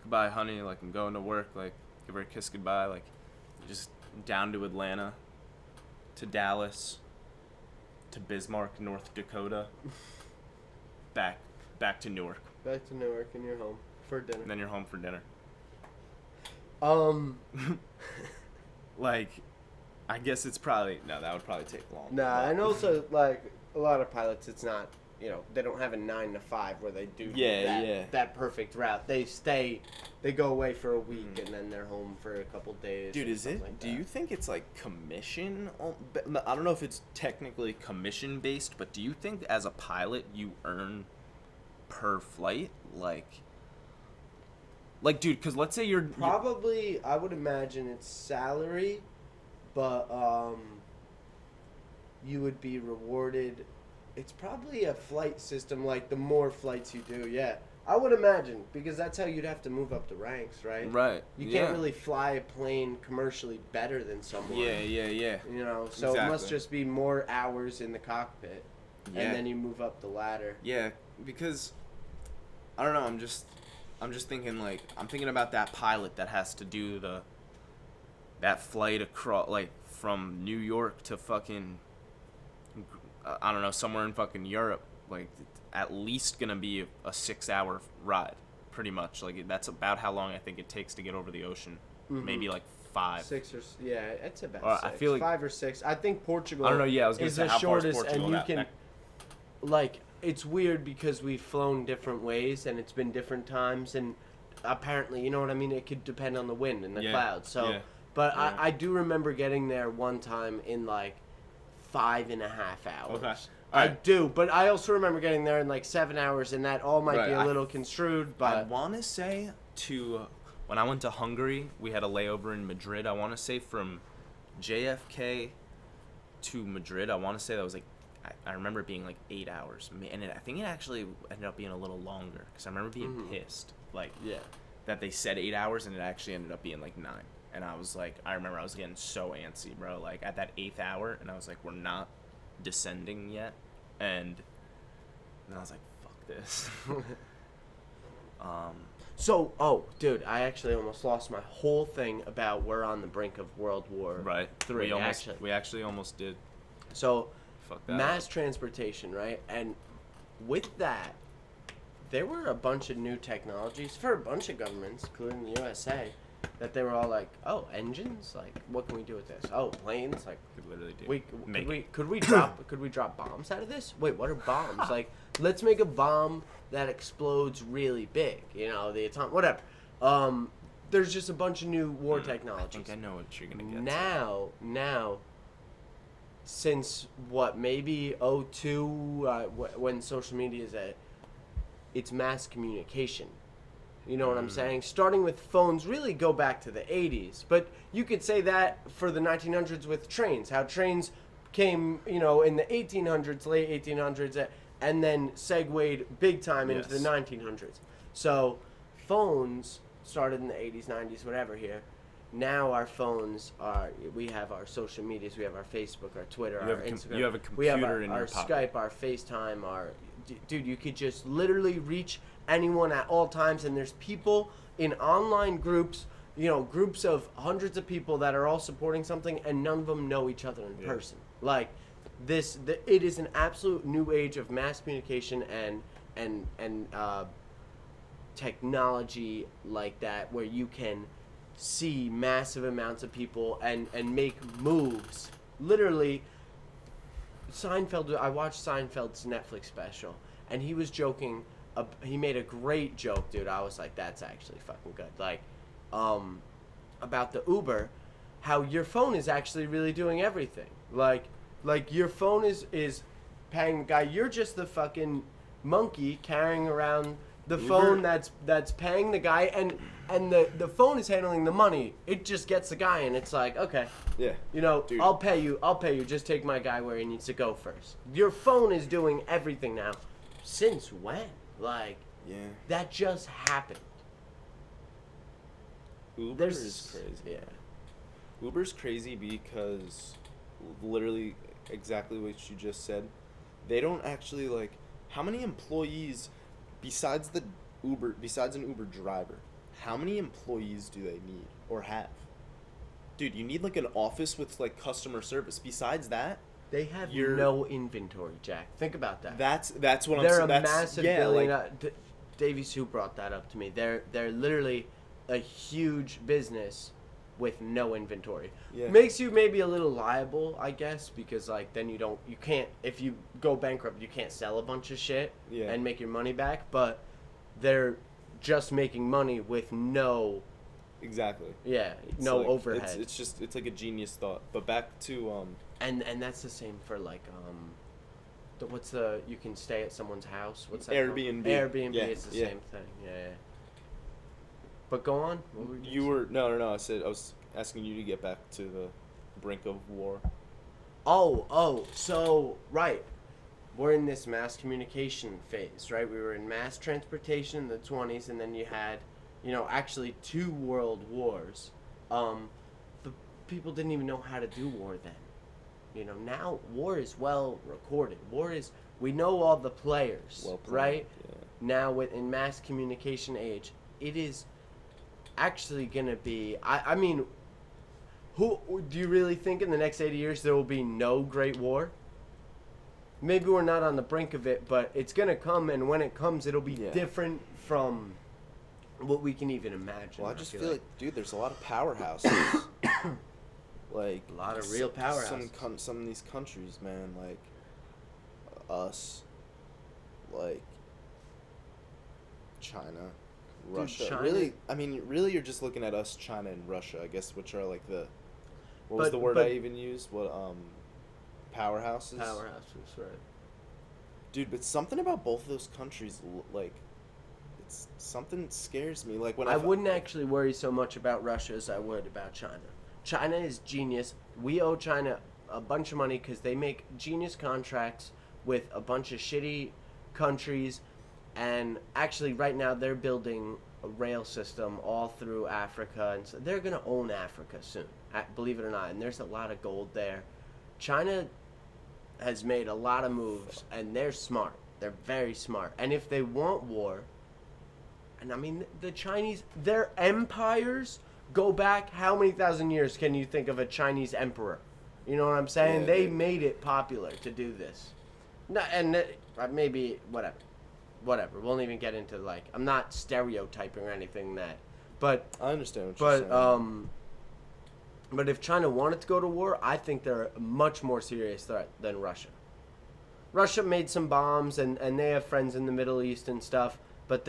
goodbye, honey, like, I'm going to work, like, give her a kiss goodbye, like, just down to Atlanta, to Dallas, to Bismarck, North Dakota, back to Newark. Back to Newark, and you're home for dinner. And then you're home for dinner. Like, I guess it's probably... No, that would probably take long. Nah, and also, like, a lot of pilots, it's not... they don't have a 9 to 5 where they do that perfect route. They go away for a week and then they're home for a couple days. Dude, is it? Like do you think it's like commission? I don't know if it's technically commission based, but do you think as a pilot you earn per flight? Like, dude, because let's say you're probably. I would imagine it's salary, but you would be rewarded. It's probably a flight system, like the more flights you do, yeah. I would imagine, because that's how you'd have to move up the ranks, right? Right. You can't really fly a plane commercially better than someone. Yeah. So It must just be more hours in the cockpit, and then you move up the ladder. Yeah, because, I don't know, I'm just thinking, like, I'm thinking about that pilot that has to do that flight across, like, from New York to fucking... I don't know, somewhere in fucking Europe, like, at least gonna be a 6-hour ride, pretty much. Like, that's about how long I think it takes to get over the ocean. Mm-hmm. Maybe, like, 5. 6 or... Yeah, it's about 6. I feel like 5 or 6. I think Portugal I don't know, yeah, I was gonna is say, the how far is shortest, Portugal? And you can... Like, it's weird because we've flown different ways, and it's been different times, and apparently, you know what I mean? It could depend on the wind and the clouds. So, but I do remember getting there one time in, like, 5.5 hours. Okay. I do, but I also remember getting there in like 7 hours, and that all might be a little construed. But I want to say when I went to Hungary, we had a layover in Madrid. I want to say from JFK to Madrid, I want to say that was like, I remember it being like 8 hours, and I think it actually ended up being a little longer because I remember being pissed, like that they said 8 hours and it actually ended up being like 9. And I was like, I remember I was getting so antsy, bro. Like at that 8th hour, and I was like, we're not descending yet, and then I was like, fuck this. Dude, I actually almost lost my whole thing about we're on the brink of World War III. We actually almost did. So, fuck that. Mass transportation, right? And with that, there were a bunch of new technologies for a bunch of governments, including the USA, that they were all like, oh, engines? Like, what can we do with this? Oh, planes? Like, could literally do. Could we drop bombs out of this? Wait, what are bombs? Like, let's make a bomb that explodes really big. You know, the atomic, whatever. There's just a bunch of new war technologies. I think I know what you're gonna get. Now, since maybe 2002, when social media is at its mass communication. You know what I'm saying? Starting with phones, really go back to the 80s. But you could say that for the 1900s with trains. How trains came, in the 1800s, late 1800s, and then segued big time into the 1900s. So phones started in the 80s, 90s, whatever here. Now our phones we have our social medias, we have our Facebook, our Twitter, our Instagram. You have a computer in your pocket. Skype, our FaceTime, dude, you could just literally reach anyone at all times, and there's people in online groups, groups of hundreds of people that are all supporting something, and none of them know each other in person. Like it is an absolute new age of mass communication and technology like that, where you can see massive amounts of people and make moves. Literally, I watched Seinfeld's Netflix special, and he was joking. He made a great joke, dude. I was like, that's actually fucking good. Like, about the Uber, how your phone is actually really doing everything. Like your phone is paying the guy. You're just the fucking monkey carrying around the phone that's paying the guy, and the phone is handling the money. It just gets the guy, and it's like, okay, dude. I'll pay you. Just take my guy where he needs to go first. Your phone is doing everything now. Since when? Like, that just happened. Uber is crazy. Yeah. Uber's crazy because literally exactly what you just said. They don't actually, like, how many employees besides an Uber driver, how many employees do they need or have? Dude, you need like an office with like customer service. Besides that, they have no inventory, Jack. Think about that. That's what I'm saying. They're a massive billion. Davey Sue brought that up to me. They're literally a huge business with no inventory. Yeah. Makes you maybe a little liable, I guess, because like then you can't, if you go bankrupt, you can't sell a bunch of shit and make your money back. But they're just making money with no. Exactly. Yeah, no like, overhead. It's like a genius thought. But back to And that's the same for like you can stay at someone's house. What's that? Airbnb. Called? Airbnb is the same thing. Yeah. But go on. What were you were no. I was asking you to get back to the brink of war. So right, we're in this mass communication phase, right? We were in mass transportation in the 20s, and then you had, actually 2 world wars. The people didn't even know how to do war then. Now war is well recorded. We know all the players, right? Yeah. Now in mass communication age, it is actually gonna be. I mean, who do you really think in the next 80 years there will be no great war? Maybe we're not on the brink of it, but it's gonna come, and when it comes, it'll be different from what we can even imagine. Well, I just feel like, dude, there's a lot of powerhouses. Like a lot of real powerhouses. Some of these countries, man, like us, like China, Russia. Dude, China, really, you're just looking at us, China, and Russia, I guess, which are like the. What was the word I even used? What powerhouses? Powerhouses, right? Dude, but something about both of those countries, like, it's something scares me. Like when I wouldn't actually worry so much about Russia as I would about China. China is genius. We owe China a bunch of money because they make genius contracts with a bunch of shitty countries, and actually right now they're building a rail system all through Africa, and so they're gonna own Africa soon. Believe it or not, and there's a lot of gold there. China has made a lot of moves, and they're smart. They're very smart. And if they want war, and I mean, the Chinese, their empires go back, how many thousand years can you think of a Chinese emperor? You know what I'm saying? Yeah, they made it popular to do this. No, and maybe, whatever. We won't even get into, like, I'm not stereotyping or anything that, but I understand what you're saying. But if China wanted to go to war, I think they're a much more serious threat than Russia. Russia made some bombs, and they have friends in the Middle East and stuff, but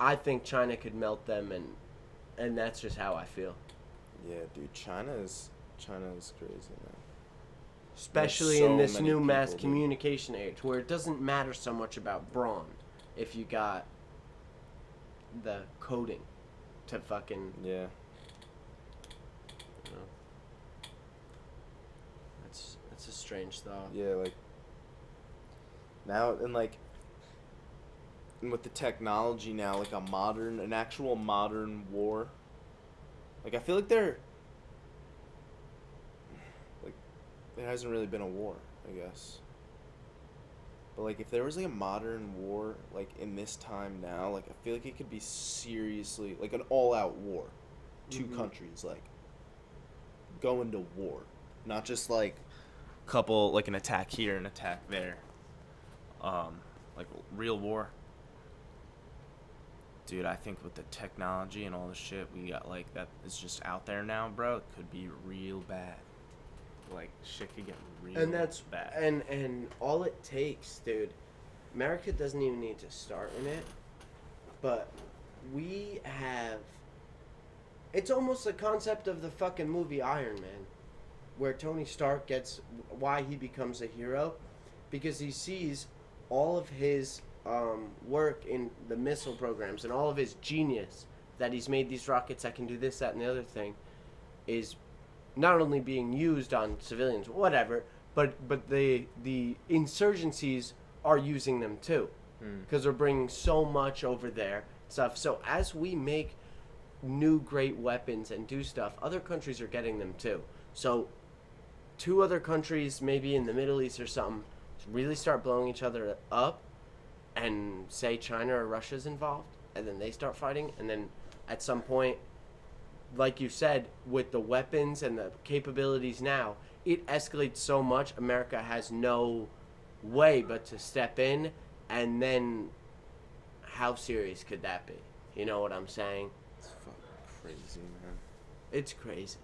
I think China could melt them, and that's just how I feel. Yeah, dude, China is crazy, man. Especially so in this many new people, mass dude. communication age, where it doesn't matter so much about brawn if you got the coding to fucking... Yeah. That's a strange thought. Yeah, like now and with the technology now, like an actual modern war. Like I feel like there hasn't really been a war, I guess. But like if there was like a modern war like in this time now, like I feel like it could be seriously like an all-out war. Two countries like going to war, not just like couple like an attack here, an attack there. Like real war. Dude, I think with the technology and all the shit we got like that is just out there now, bro, it could be real bad. Like shit could get real And that's bad. and all it takes, dude. America doesn't even need to start in it, but we have. It's almost the concept of the fucking movie Iron Man, where Tony Stark gets why he becomes a hero, because he sees all of his work in the missile programs and all of his genius that he's made these rockets that can do this, that, and the other thing, is not only being used on civilians, whatever, but the insurgencies are using them too, because they're bringing so much over there stuff. So as we make new great weapons and do stuff, other countries are getting them too. So two other countries, maybe in the Middle East or something, really start blowing each other up, and say China or Russia's involved, and then they start fighting, and then at some point, like you said, with the weapons and the capabilities now, it escalates so much, America has no way but to step in, and then how serious could that be? You know what I'm saying? It's fucking crazy, man. It's crazy.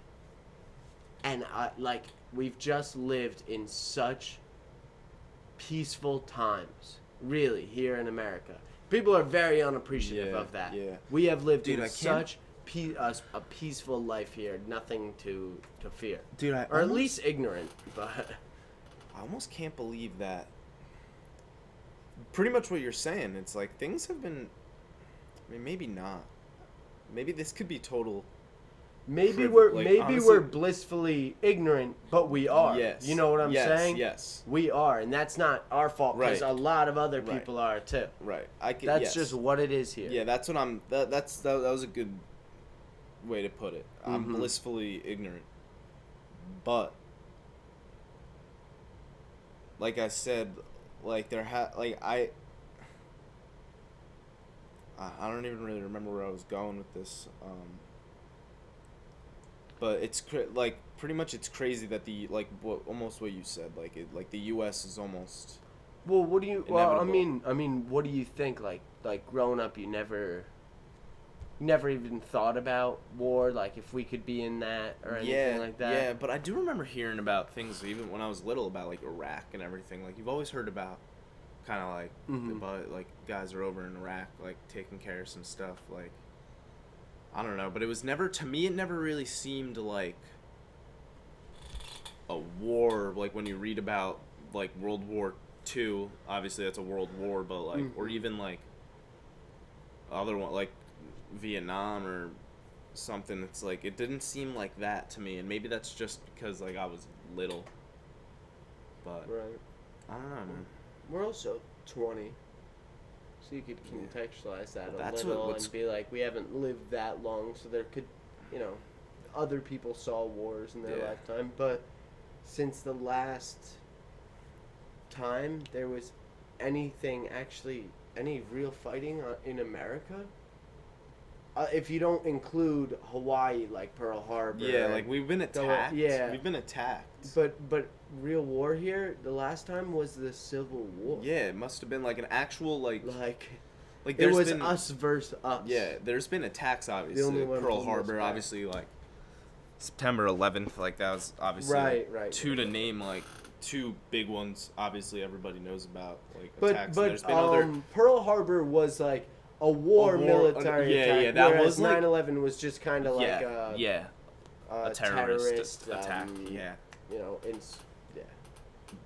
And like, we've just lived in such peaceful times, really, here in America. People are very unappreciative of that. Yeah. We have lived Dude, in I can't- such a peaceful life here, nothing to fear. Dude, or at least ignorant, but... I almost can't believe that. Pretty much what you're saying. It's like things have been. I mean, maybe not. Maybe this could be total. Maybe honestly, we're blissfully ignorant, but we are. Yes. You know what I'm saying? Yes. We are, and that's not our fault, because Right. a lot of other Right. people are too. Right. That's just what it is here. Yeah, that's what I'm. That was a good way to put it. I'm blissfully ignorant, but like I said, like I don't even really remember where I was going with this. But it's like pretty much it's crazy that almost what you said, like the U.S. is almost. Well, what do you? Well, inevitable. I mean, what do you think? Like growing up, you never even thought about war. Like if we could be in that or anything like that. Yeah, but I do remember hearing about things even when I was little about like Iraq and everything. Like you've always heard about, kind of like about like guys are over in Iraq like taking care of some stuff. Like I don't know, but it was never to me. It never really seemed like a war. Like when you read about like World War II, obviously that's a world war, but like, or even like other one like Vietnam or something. It's like it didn't seem like that to me, and maybe that's just because like I was little. But Right. I don't know, man. We're also 20. So you could contextualize that That's a little what's- and be like, we haven't lived that long, so there could, other people saw wars in their Yeah. lifetime. But since the last time there was anything, actually, any real fighting in America, if you don't include Hawaii, like Pearl Harbor. Yeah, like we've been attacked. Yeah. We've been attacked. But real war here, the last time was the Civil War. Yeah, it must have been like an actual like it there's was been, us versus us. Yeah, there's been attacks, obviously. only one Pearl holding us Harbor, back. obviously, like September 11th, like that was obviously Right, like, right. two to name, like two big ones. Obviously, everybody knows about like But attacks. And there's been other. Pearl Harbor was like a war military attack. Yeah, that whereas was like 9/11 was just kind of like a terrorist attack. Yeah.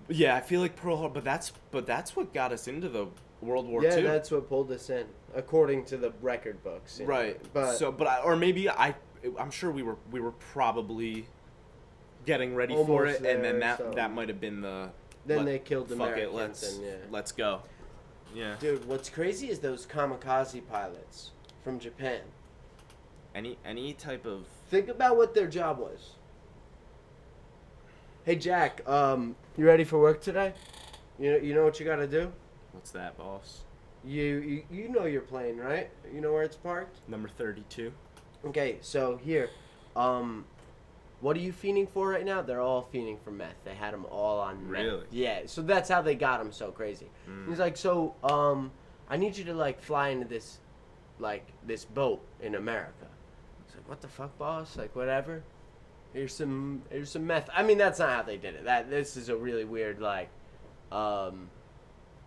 Yeah, I feel like Pearl Harbor, but that's what got us into the World War II. Yeah, that's what pulled us in, according to the record books. Right. But I'm sure we were probably getting ready for Almost it, and then there, that might have been the. then they killed Fuck Americans. it, let's go. Yeah. Dude, what's crazy is those kamikaze pilots from Japan. Any type of. Think about what their job was. Hey Jack, you ready for work today? You know what you gotta do? What's that, boss? You know your plane, right? You know where it's parked? Number 32. Okay, so here, what are you fiending for right now? They're all fiending for meth. They had them all on meth. Really? Yeah, so that's how they got them so crazy. He's like, so, I need you to, like, fly into this boat in America. He's like, what the fuck, boss? Like, whatever. Here's some meth. I mean, that's not how they did it. This is a really weird, like,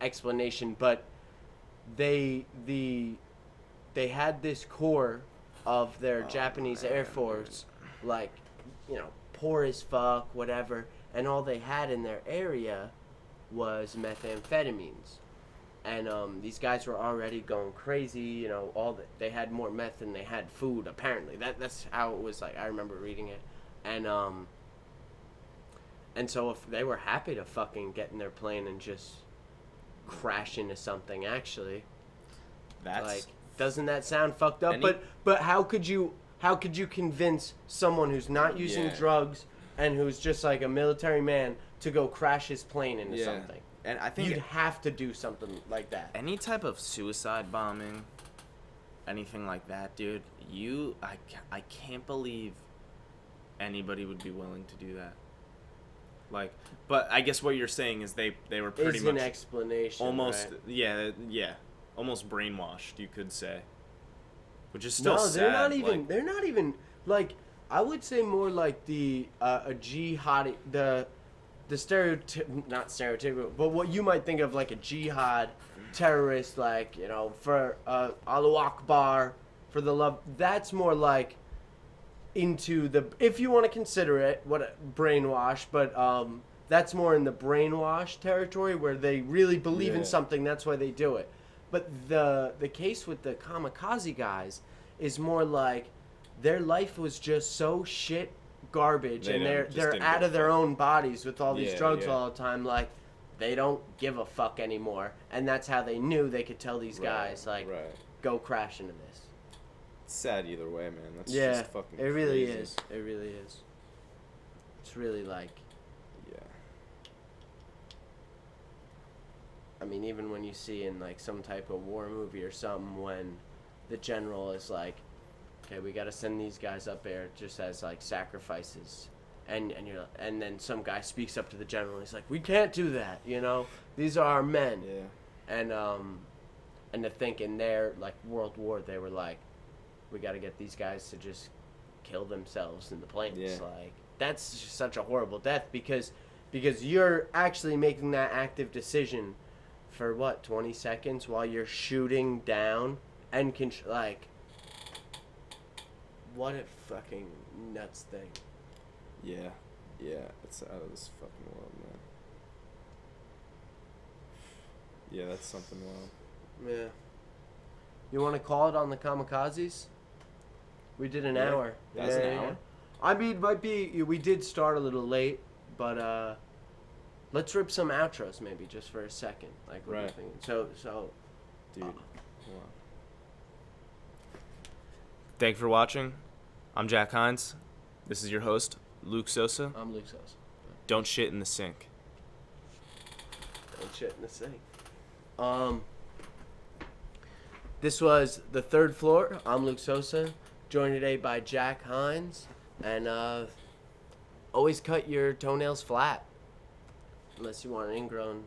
explanation, but they had this core of their Japanese Air Force, like, poor as fuck, whatever, and all they had in their area was methamphetamines. And these guys were already going crazy, they had more meth than they had food, apparently. That's how it was, like, I remember reading it. And so if they were happy to fucking get in their plane and just crash into something, actually. That's like, doesn't that sound fucked up? But how could you convince someone who's not using drugs and who's just like a military man to go crash his plane into something? And I think you'd have to do something like that. Any type of suicide bombing, anything like that, dude, I can't believe anybody would be willing to do that. Like, but I guess what you're saying is they were pretty much an explanation, almost right? almost brainwashed, you could say, which is still sad. They're not even like, I would say more like the a jihadi, the not stereotypical, but what you might think of like a jihad terrorist, like, for Allahu Akbar, for the love. That's more like into the, if you want to consider it, brainwash, but that's more in the brainwash territory where they really believe in something. That's why they do it. But the case with the kamikaze guys is more like their life was just so shit garbage, and they're out of their own bodies with all these drugs all the time. Like, they don't give a fuck anymore, and that's how they knew they could tell these guys go crash into this. It's sad either way, man. That's just fucking it really crazy. is. It really is. It's really like, I mean, even when you see in like some type of war movie or something, when the general is like, okay, we got to send these guys up there just as like sacrifices, and then some guy speaks up to the general and he's like, we can't do that, these are our men. And to think in their like World War, they were like, we got to get these guys to just kill themselves in the planes. Like, that's just such a horrible death because you're actually making that active decision for 20 seconds while you're shooting down and like, what a fucking nuts thing. Yeah, it's out of this fucking world, man. Yeah, that's something wild. Yeah. You want to call it on the kamikazes? We did an hour. That's an hour? I mean, might be. We did start a little late, but let's rip some outros maybe just for a second. Like what Right. do you think? So. Dude. Wow. Thank you for watching. I'm Jack Hines. This is your host, Luke Sosa. I'm Luke Sosa. Don't shit in the sink. Don't shit in the sink. This was The Third Floor. I'm Luke Sosa, joined today by Jack Hines, and always cut your toenails flat, unless you want an ingrown.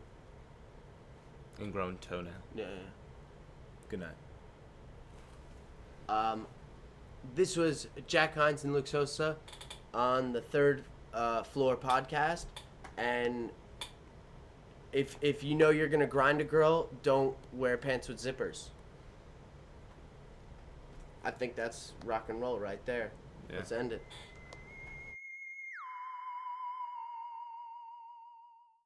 Ingrown toenail. Yeah. Good night. This was Jack Hines and Luke Sosa on the Third Floor podcast, and if you know you're gonna grind a girl, don't wear pants with zippers. I think that's rock and roll right there. Yeah. Let's end it.